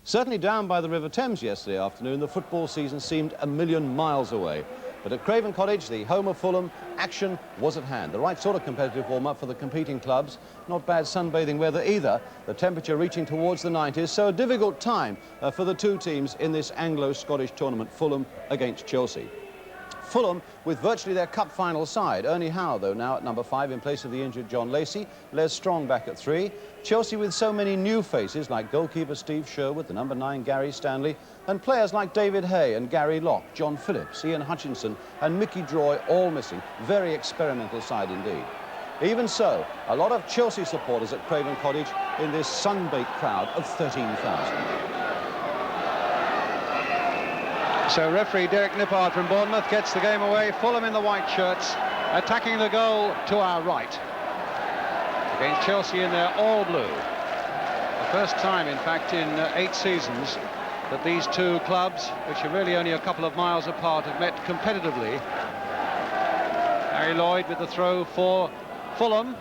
Certainly down by the River Thames yesterday afternoon, the football season seemed a million miles away. But at Craven Cottage, the home of Fulham, action was at hand. The right sort of competitive warm-up for the competing clubs. Not bad sunbathing weather either. The temperature reaching towards the 90s, so a difficult time for the two teams in this Anglo-Scottish tournament, Fulham against Chelsea. Fulham with virtually their cup final side. Ernie Howe, though, now at number 5 in place of the injured John Lacey. Les Strong back at 3. Chelsea with so many new faces like goalkeeper Steve Sherwood, the number 9 Gary Stanley, and players like David Hay and Gary Locke, John Phillips, Ian Hutchinson and Mickey Droy all missing. Very experimental side indeed. Even so, a lot of Chelsea supporters at Craven Cottage in this sun-baked crowd of 13,000. So referee Derek Nippard from Bournemouth gets the game away. Fulham in the white shirts, attacking the goal to our right. Against Chelsea in their all blue. The first time, in fact, in 8 seasons that these two clubs, which are really only a couple of miles apart, have met competitively. Harry Lloyd with the throw for Fulham.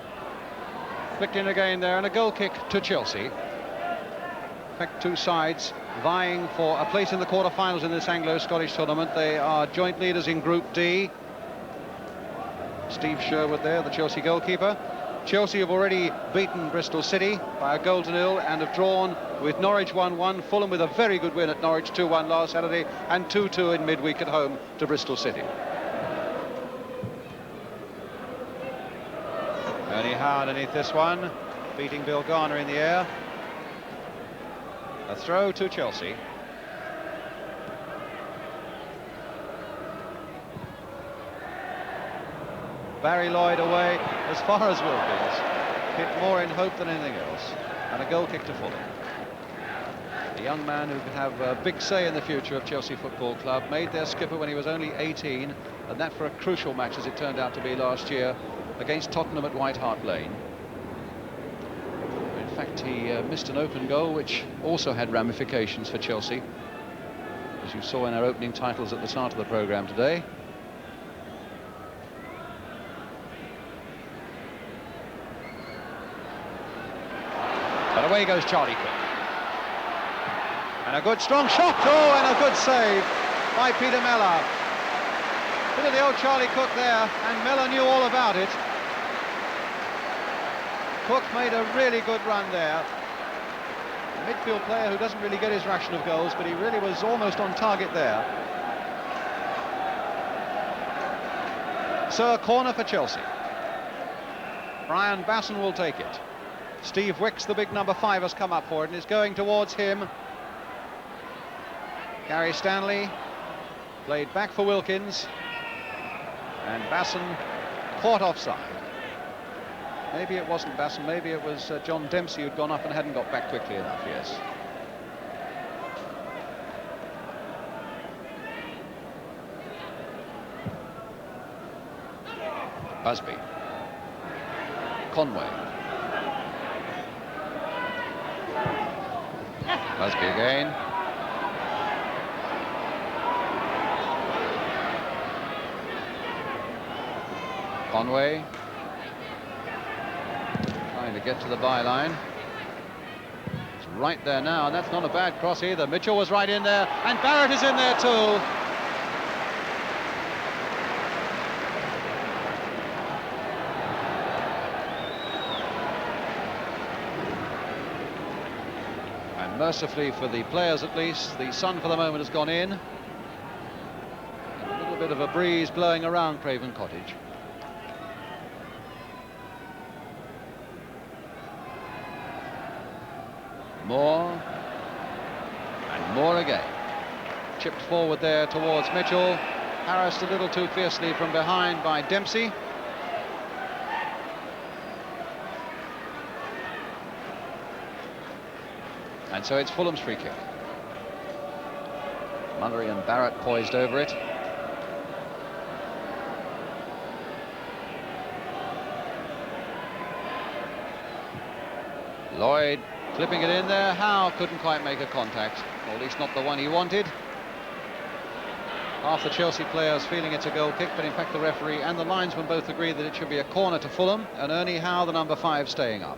Flicked in again there, and a goal kick to Chelsea. In fact, two sides vying for a place in the quarter-finals in this Anglo-Scottish tournament. They are joint leaders in Group D. Steve Sherwood there, the Chelsea goalkeeper. Chelsea have already beaten Bristol City by 1-0 and have drawn with Norwich 1-1. Fulham with a very good win at Norwich 2-1 last Saturday and 2-2 in midweek at home to Bristol City. Ernie Howe underneath this one, beating Bill Garner in the air. A throw to Chelsea. Barry Lloyd away as far as Wilkins. Hit more in hope than anything else. And a goal kick to Fulham. A young man who could have a big say in the future of Chelsea Football Club. Made their skipper when he was only 18. And that for a crucial match, as it turned out to be last year, against Tottenham at White Hart Lane. In fact, he missed an open goal, which also had ramifications for Chelsea, as you saw in our opening titles at the start of the programme today. But away goes Charlie Cook. And a good strong shot, oh, and a good save by Peter Mellor. Bit of the old Charlie Cook there, and Mellor knew all about it. Cook made a really good run there. A midfield player who doesn't really get his ration of goals, but he really was almost on target there. So a corner for Chelsea. Brian Basson will take it. Steve Wicks, the big number 5, has come up for it and is going towards him. Gary Stanley played back for Wilkins, and Basson caught offside. Maybe it wasn't Basson, maybe it was John Dempsey who'd gone up and hadn't got back quickly enough, yes. Busby. Conway. Busby again. Conway. Trying to get to the byline. It's right there now, and that's not a bad cross either. Mitchell was right in there, and Barrett is in there too. And mercifully for the players at least, the sun for the moment has gone in. And a little bit of a breeze blowing around Craven Cottage. More, and more again. Chipped forward there towards Mitchell. Harassed a little too fiercely from behind by Dempsey. And so it's Fulham's free kick. Mullery and Barrett poised over it. Lloyd clipping it in there. Howe couldn't quite make a contact, or at least not the one he wanted. Half the Chelsea players feeling it's a goal kick, but in fact the referee and the linesman both agree that it should be a corner to Fulham, and Ernie Howe, the number 5, staying up.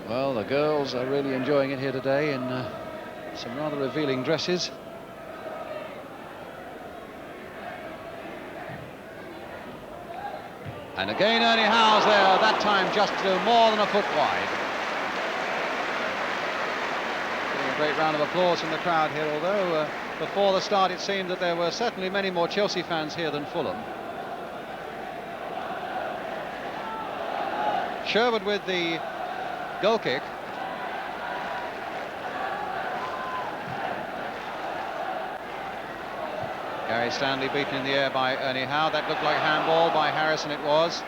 Well, the girls are really enjoying it here today in some rather revealing dresses. And again Ernie Howe's there, that time just more than a foot wide. Getting a great round of applause from the crowd here, although before the start it seemed that there were certainly many more Chelsea fans here than Fulham. Sherwood with the goal kick. Gary Stanley beaten in the air by Ernie Howe. That looked like handball by Harrison, it was.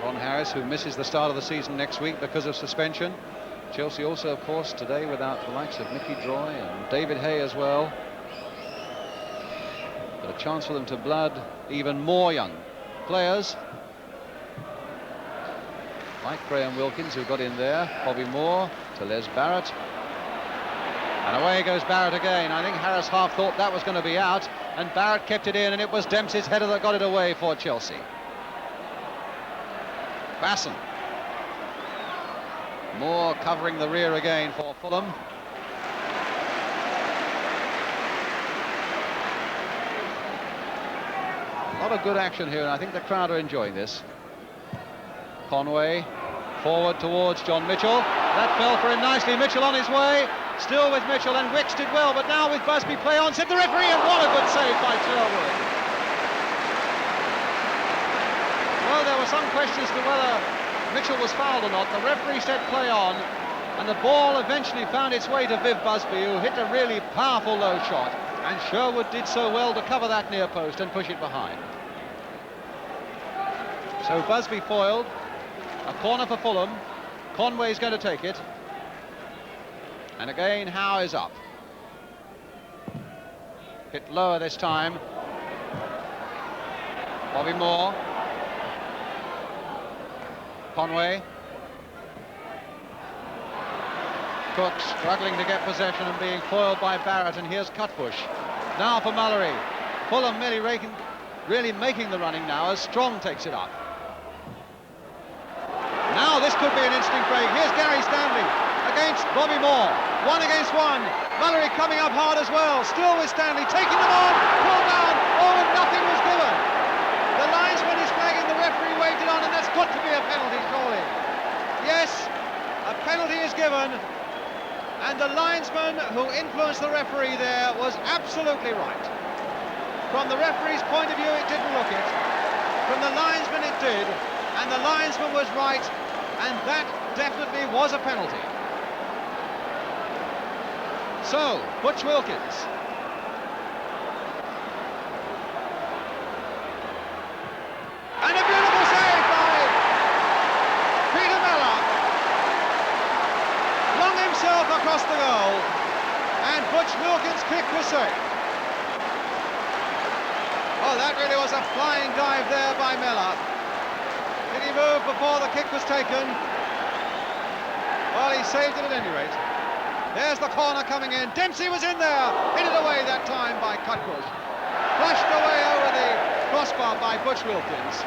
Ron Harris, who misses the start of the season next week because of suspension. Chelsea also, of course, today without the likes of Mickey Droy and David Hay as well. But a chance for them to blood even more young players, like Graham Wilkins, who got in there, Bobby Moore to Les Barrett. And away goes Barrett again. I think Harris half thought that was going to be out, and Barrett kept it in, and it was Dempsey's header that got it away for Chelsea. Basson. Moore covering the rear again for Fulham. A lot of good action here, and I think the crowd are enjoying this. Conway forward towards John Mitchell. That fell for him nicely. Mitchell on his way. Still with Mitchell, and Wicks did well, but now with Busby, play on, said the referee, and what a good save by Sherwood. Well, there were some questions to whether Mitchell was fouled or not. The referee said play on, and the ball eventually found its way to Viv Busby, who hit a really powerful low shot, and Sherwood did so well to cover that near post and push it behind. So Busby foiled, a corner for Fulham. Conway's going to take it. And again, Howe is up. Hit lower this time. Bobby Moore. Conway. Cook struggling to get possession and being foiled by Barrett, and here's Cutbush. Now for Mullery. Fulham really making the running now as Strong takes it up. Now this could be an interesting break. Here's Gary Stanley against Bobby Moore. 1 against 1. Mullery coming up hard as well. Still with Stanley, taking them on, pulled down. Oh, and nothing was given. The linesman is flagging, the referee waved it on, and that's got to be a penalty, surely. Yes, a penalty is given, and the linesman who influenced the referee there was absolutely right. From the referee's point of view, it didn't look it. From the linesman, it did, and the linesman was right, and that definitely was a penalty. So, Butch Wilkins. And a beautiful save by Peter Miller. Flung himself across the goal, and Butch Wilkins' kick was safe. Oh, that really was a flying dive there by Miller. Did he move before the kick was taken? Well, he saved it at any rate. There's the corner coming in. Dempsey was in there. Hit it away that time by Cutbush. Flushed away over the crossbar by Butch Wilkins.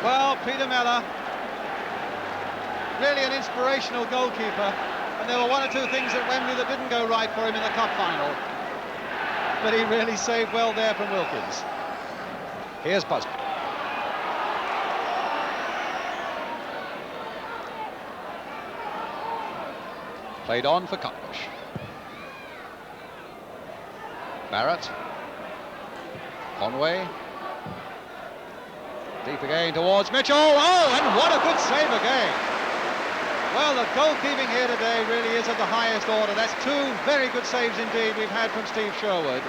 Well, Peter Miller, really an inspirational goalkeeper. And there were 1 or 2 things at Wembley that didn't go right for him in the cup final. But he really saved well there from Wilkins. Here's Busby. Played on for Cutbush. Barrett. Conway. Deep again towards Mitchell. Oh, and what a good save again. Well, the goalkeeping here today really is of the highest order. That's 2 very good saves indeed we've had from Steve Sherwood.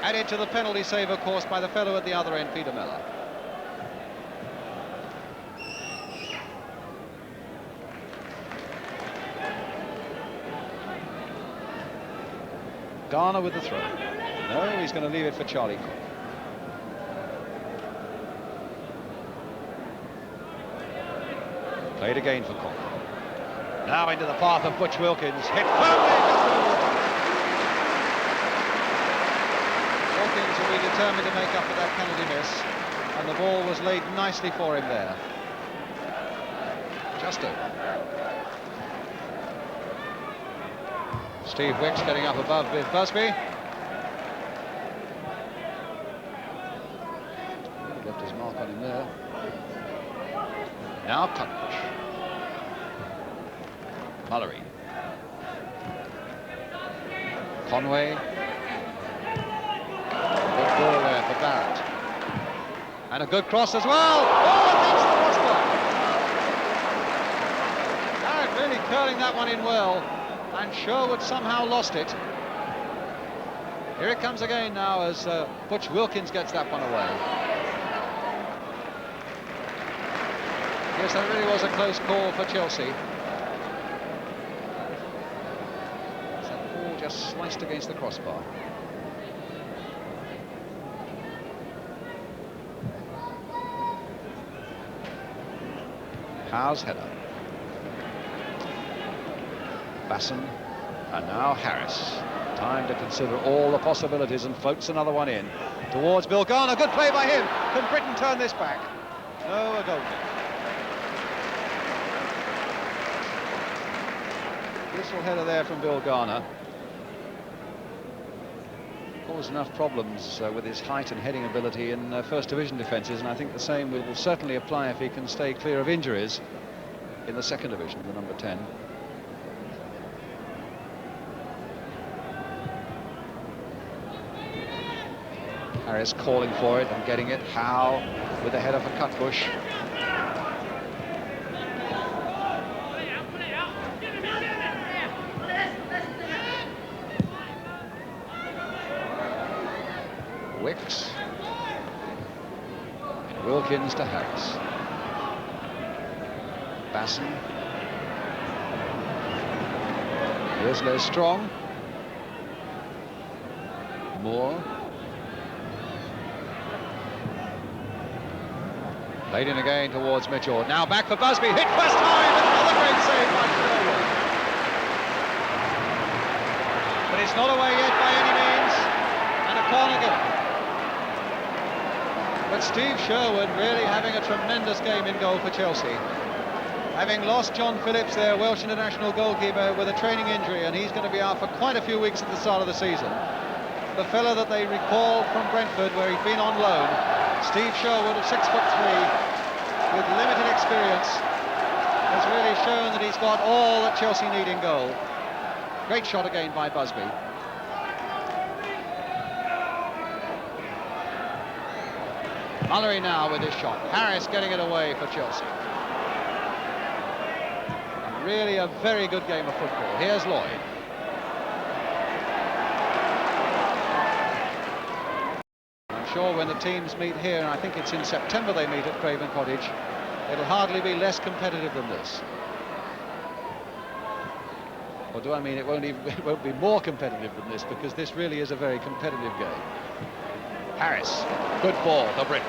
Added to the penalty save, of course, by the fellow at the other end, Peter Miller. Garner with the throw. No, he's going to leave it for Charlie Cook. Played again for Cook. Now into the path of Butch Wilkins. Hit firmly. Wilkins will be determined to make up for that penalty miss, and the ball was laid nicely for him there. Just over. Steve Wicks getting up above with Busby. He left his mark on him there. Now Cutbush. Mullery. Conway. Good ball there for Barrett. And a good cross as well. Oh, against the crossbar. Barrett really curling that one in well. And Sherwood somehow lost it. Here it comes again now as Butch Wilkins gets that one away. Yes, that really was a close call for Chelsea. That ball just sliced against the crossbar. Howe's header. Basson, and now Harris. Time to consider all the possibilities and floats another one in towards Bill Garner. Good play by him. Can Britain turn this back? No, a goal kick. Useful header there from Bill Garner. Caused enough problems with his height and heading ability in First Division defences, and I think the same will certainly apply if he can stay clear of injuries in the Second Division, the number 10. Harris calling for it and getting it. Howe with the header for Cutbush. Wicks. Wilkins to Harris. Basson. Winslow strong. Moore. Played in again towards Mitchell. Now back for Busby. Hit first time. Another great save by Sherwood. But it's not away yet by any means. And a corner given. But Steve Sherwood really having a tremendous game in goal for Chelsea. Having lost John Phillips, their Welsh international goalkeeper, with a training injury, and he's going to be out for quite a few weeks at the start of the season. The fella that they recalled from Brentford, where he'd been on loan, Steve Sherwood, of 6'3", with limited experience, has really shown that he's got all that Chelsea need in goal. Great shot again by Busby. Mullery now with his shot. Harris getting it away for Chelsea. And really a very good game of football. Here's Lloyd. Sure, when the teams meet here, and I think it's in September they meet at Craven Cottage, it'll hardly be less competitive than this. Or do I mean it won't be more competitive than this, because this really is a very competitive game. Harris, good ball for Britain.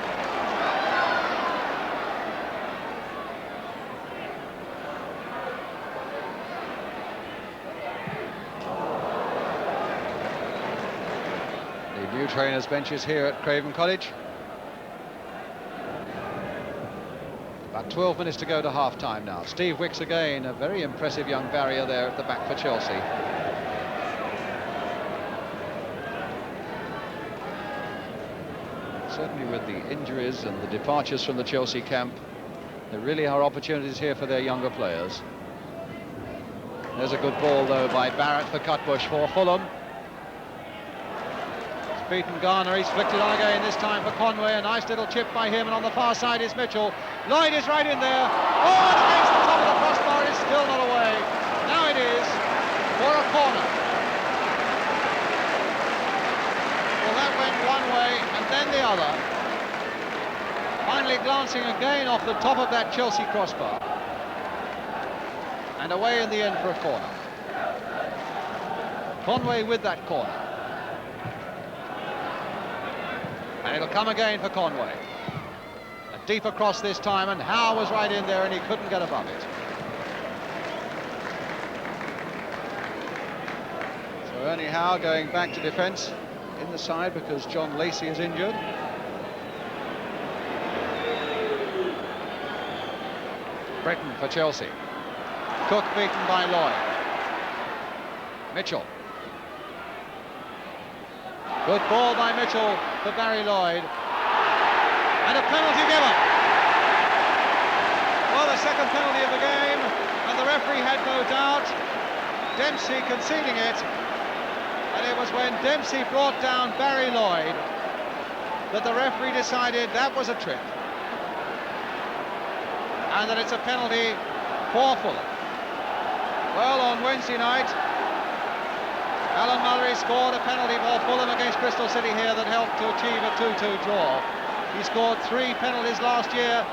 New trainers' benches here at Craven Cottage. About 12 minutes to go to half-time now. Steve Wicks again, a very impressive young barrier there at the back for Chelsea. Certainly with the injuries and the departures from the Chelsea camp, there really are opportunities here for their younger players. There's a good ball though by Barrett for Cutbush for Fulham. Beaten Garner, he's flicked it on again, this time for Conway. A nice little chip by him, and on the far side is Mitchell. Lloyd is right in there. Oh, and against the top of the crossbar, it's still not away. Now it is for a corner. Well, that went one way and then the other. Finally glancing again off the top of that Chelsea crossbar. And away in the end for a corner. Conway with that corner. And it'll come again for Conway. A deep across this time, and Howe was right in there and he couldn't get above it. So Ernie Howe going back to defence. in the side because John Lacey is injured. Britton for Chelsea. Cook beaten by Lloyd. Mitchell. Good ball by Mitchell for Barry Lloyd. And a penalty given. Well, the second penalty of the game, and the referee had no doubt. Dempsey conceding it. And it was when Dempsey brought down Barry Lloyd that the referee decided that was a trip. And that it's a penalty for Fulham. Well, on Wednesday night, Alan Mullery scored a penalty for Fulham against Bristol City here that helped to achieve a 2-2 draw. He scored 3 penalties last year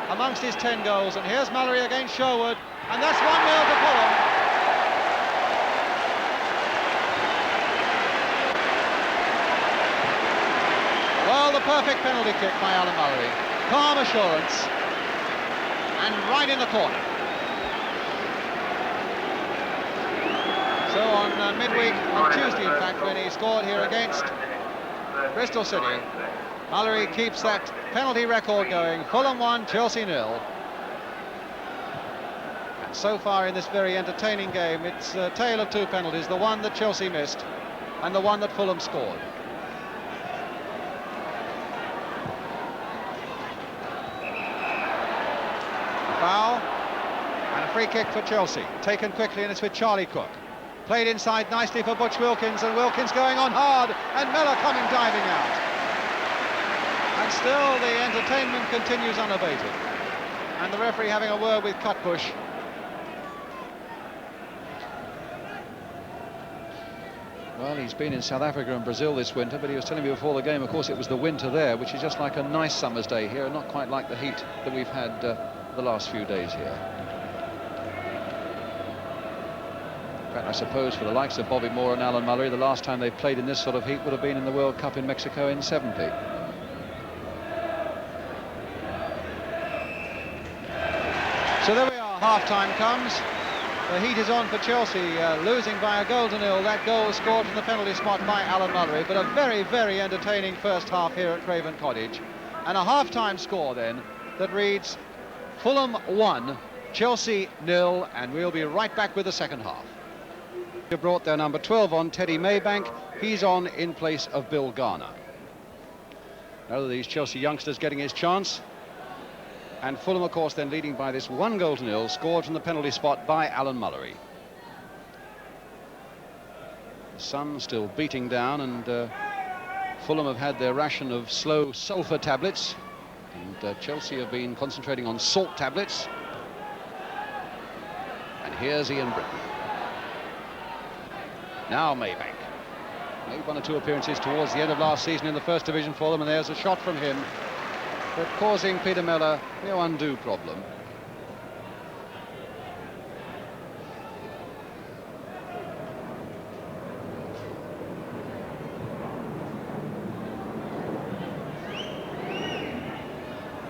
amongst his 10 goals, and here's Mullery against Sherwood, and that's 1-0 to Fulham. Well, the perfect penalty kick by Alan Mullery. Calm assurance, and right in the corner. So on midweek, on Tuesday in fact, when he scored here against Bristol City, Mullery keeps that penalty record going. Fulham 1, Chelsea 0. And so far in this very entertaining game, it's a tale of 2 penalties, the one that Chelsea missed and the one that Fulham scored. Foul and a free kick for Chelsea, taken quickly, and it's with Charlie Cook. Played inside nicely for Butch Wilkins, and Wilkins going on hard, and Miller coming diving out. And still the entertainment continues unabated. And the referee having a word with Cutbush. Well, he's been in South Africa and Brazil this winter, but he was telling me before the game, of course, it was the winter there, which is just like a nice summer's day here, not quite like the heat that we've had the last few days here. In fact, I suppose for the likes of Bobby Moore and Alan Mullery, the last time they played in this sort of heat would have been in the World Cup in Mexico in '70. So there we are, half-time comes. The heat is on for Chelsea, losing by a goal to 0. That goal scored from the penalty spot by Alan Mullery, but a very, very entertaining first half here at Craven Cottage. And a half-time score then that reads Fulham 1, Chelsea 0, and we'll be right back with the second half. They brought their number 12 on, Teddy Maybank. He's on in place of Bill Garner. Another of these Chelsea youngsters getting his chance. And Fulham, of course, then leading by this 1 goal to 0, scored from the penalty spot by Alan Mullery. The sun still beating down, and Fulham have had their ration of slow sulphur tablets, and Chelsea have been concentrating on salt tablets. And here's Ian Britton. Now Maybank. Made 1 or 2 appearances towards the end of last season in the First Division for them, and there's a shot from him, but causing Peter Mellor no undue problem.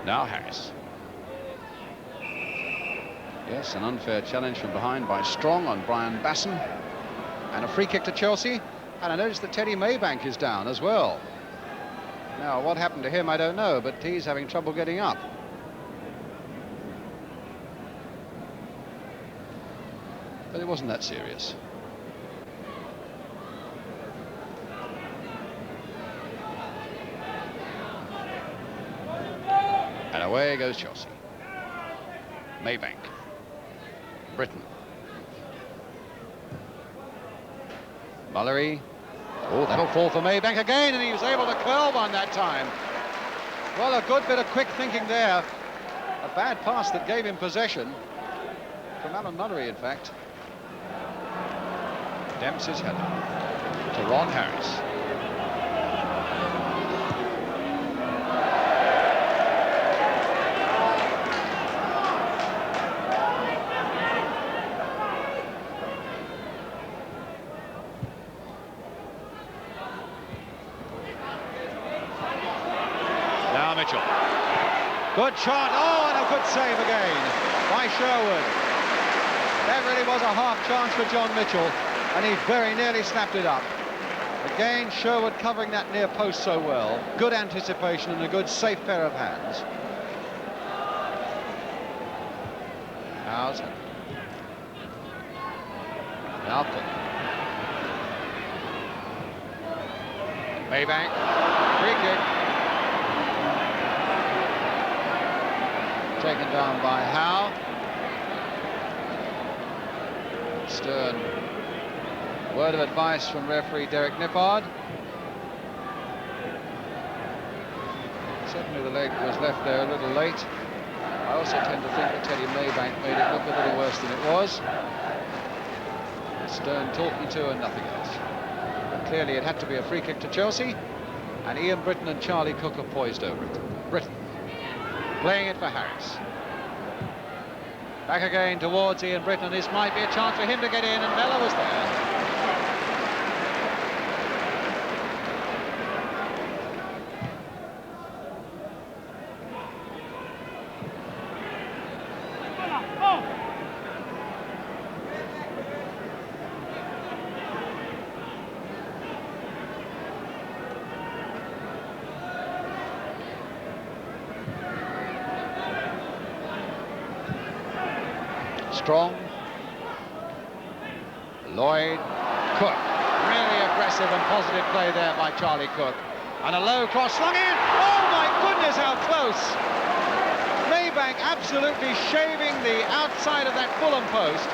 Now Harris. Yes, an unfair challenge from behind by Strong on Brian Basson. And a free kick to Chelsea. And I noticed that Teddy Maybank is down as well. Now, what happened to him, I don't know, but he's having trouble getting up. But it wasn't that serious. And away goes Chelsea. Maybank. Britton. Mullery. Oh, that'll fall for Maybank again, and he was able to curl one that time. Well, a good bit of quick thinking there. A bad pass that gave him possession. From Alan Mullery, in fact. Dempsey's header to Ron Harris. Mitchell. Good shot. Oh, and a good save again by Sherwood. That really was a half chance for John Mitchell, and he very nearly snapped it up. Again, Sherwood covering that near post so well. Good anticipation and a good safe pair of hands. Howes. Malcolm. Maybank. Free kick. Taken down by Howe. Stern. Word of advice from referee Derek Nippard. Certainly the leg was left there a little late. I also tend to think that Teddy Maybank made it look a little worse than it was. Stern talking to and nothing else. But clearly it had to be a free kick to Chelsea, and Ian Britton and Charlie Cook are poised over it. Britton playing it for Harris. Back again towards Ian Britton, and this might be a chance for him to get in, and Mellor was there. Strong, Lloyd, Cook. Really aggressive and positive play there by Charlie Cook. And a low cross slung in. Oh my goodness, how close! Maybank absolutely shaving the outside of that Fulham post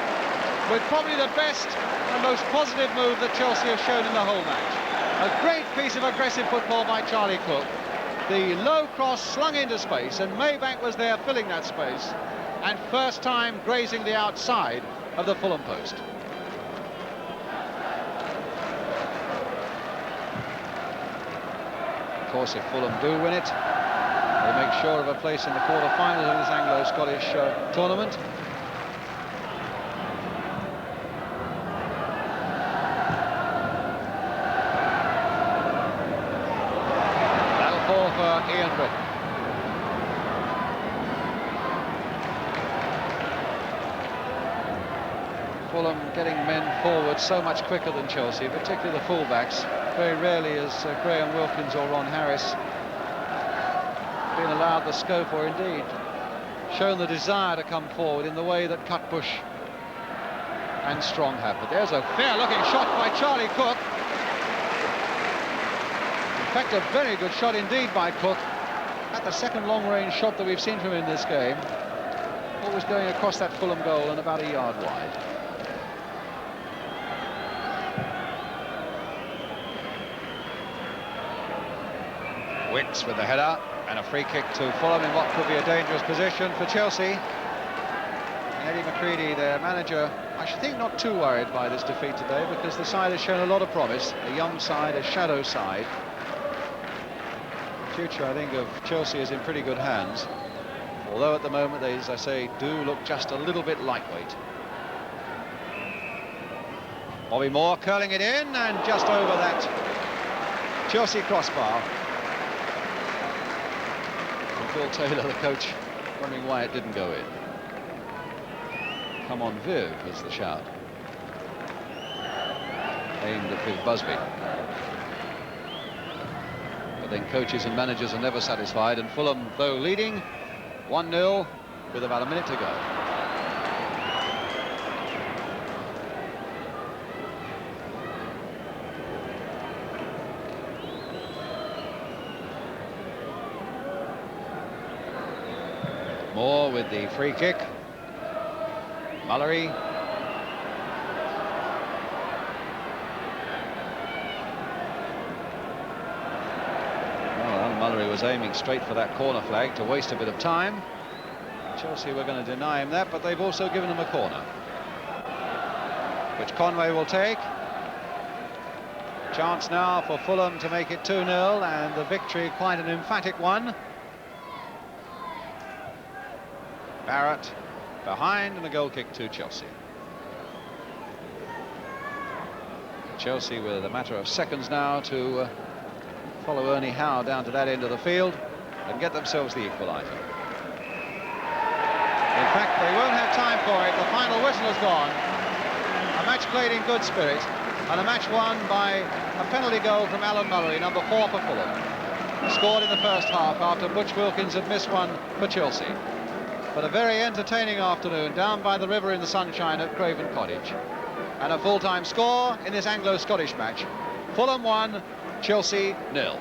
with probably the best and most positive move that Chelsea have shown in the whole match. A great piece of aggressive football by Charlie Cook. The low cross slung into space, and Maybank was there filling that space. And first time grazing the outside of the Fulham post. Of course, if Fulham do win it, they make sure of a place in the quarter-finals of this Anglo-Scottish tournament. That'll fall for Ian Britton. Fulham getting men forward so much quicker than Chelsea, particularly the fullbacks. Very rarely has Graham Wilkins or Ron Harris been allowed the scope, or indeed shown the desire to come forward in the way that Cutbush and Strong have. But there's a fair-looking shot by Charlie Cook. In fact, a very good shot indeed by Cook. At the second long-range shot that we've seen from him in this game. Always going across that Fulham goal and about a yard wide. Wicks with the header, and a free kick to Fulham in what could be a dangerous position for Chelsea. And Eddie McCreadie, their manager, I should think not too worried by this defeat today, because the side has shown a lot of promise. A young side, a shadow side. The future, I think, of Chelsea is in pretty good hands. Although at the moment they, as I say, do look just a little bit lightweight. Bobby Moore curling it in, and just over that Chelsea crossbar. Phil Taylor, the coach, wondering why it didn't go in. Come on, Viv, is the shout. Aimed at Viv Busby. But then coaches and managers are never satisfied, and Fulham, though leading 1-0 with about a minute to go. Moore with the free kick. Mullery. Well, Mullery was aiming straight for that corner flag to waste a bit of time. Chelsea were going to deny him that, but they've also given him a corner, which Conway will take. Chance now for Fulham to make it 2-0, and the victory quite an emphatic one. Barrett behind, and a goal kick to Chelsea. Chelsea with a matter of seconds now to follow Ernie Howe down to that end of the field and get themselves the equaliser. In fact, they won't have time for it. The final whistle has gone. A match played in good spirit. And a match won by a penalty goal from Mullery, number 4 for Fulham. Scored in the first half after Butch Wilkins had missed one for Chelsea. But a very entertaining afternoon down by the river in the sunshine at Craven Cottage. And a full-time score in this Anglo-Scottish match. Fulham 1, Chelsea 0.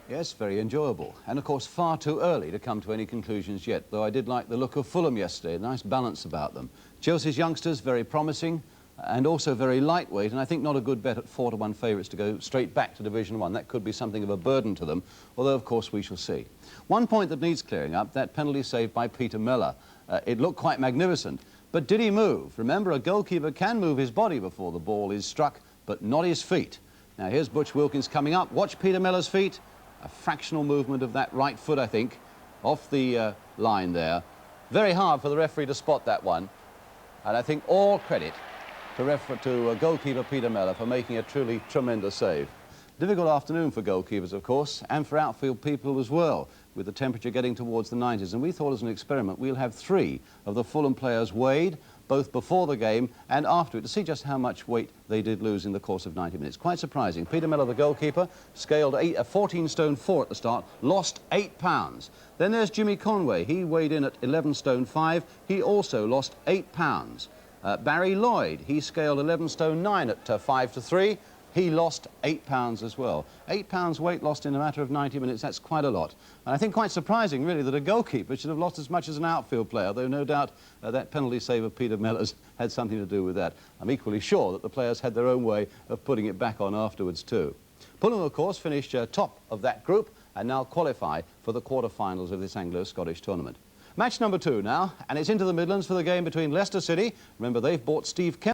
Yes, very enjoyable. And, of course, far too early to come to any conclusions yet, though I did like the look of Fulham yesterday, a nice balance about them. Chelsea's youngsters, very promising, and also very lightweight, and I think not a good bet at 4-1 favourites to go straight back to Division 1. That could be something of a burden to them, although, of course, we shall see. One point that needs clearing up, that penalty saved by Peter Mellor. It looked quite magnificent, but did he move? Remember, a goalkeeper can move his body before the ball is struck, but not his feet. Now, here's Butch Wilkins coming up. Watch Peter Mellor's feet. A fractional movement of that right foot, I think, off the line there. Very hard for the referee to spot that one. And I think all credit to goalkeeper Peter Mellor for making a truly tremendous save. Difficult afternoon for goalkeepers, of course, and for outfield people as well, with the temperature getting towards the 90s. And we thought as an experiment we'll have 3 of the Fulham players weighed, both before the game and after it, to see just how much weight they did lose in the course of 90 minutes. Quite surprising. Peter Mellor, the goalkeeper, scaled 14 stone 4 at the start, lost 8 pounds. Then there's Jimmy Conway. He weighed in at 11 stone 5. He also lost 8 pounds. Barry Lloyd, he scaled 11 stone 9 at 5 to 3. He lost 8 pounds as well. 8 pounds weight lost in a matter of 90 minutes, that's quite a lot. And I think quite surprising, really, that a goalkeeper should have lost as much as an outfield player, though no doubt that penalty save of Peter Mellor's had something to do with that. I'm equally sure that the players had their own way of putting it back on afterwards, too. Fulham, of course, finished top of that group and now qualify for the quarter-finals of this Anglo-Scottish tournament. Match number 2 now, and it's into the Midlands for the game between Leicester City. Remember, they've bought Steve Kemp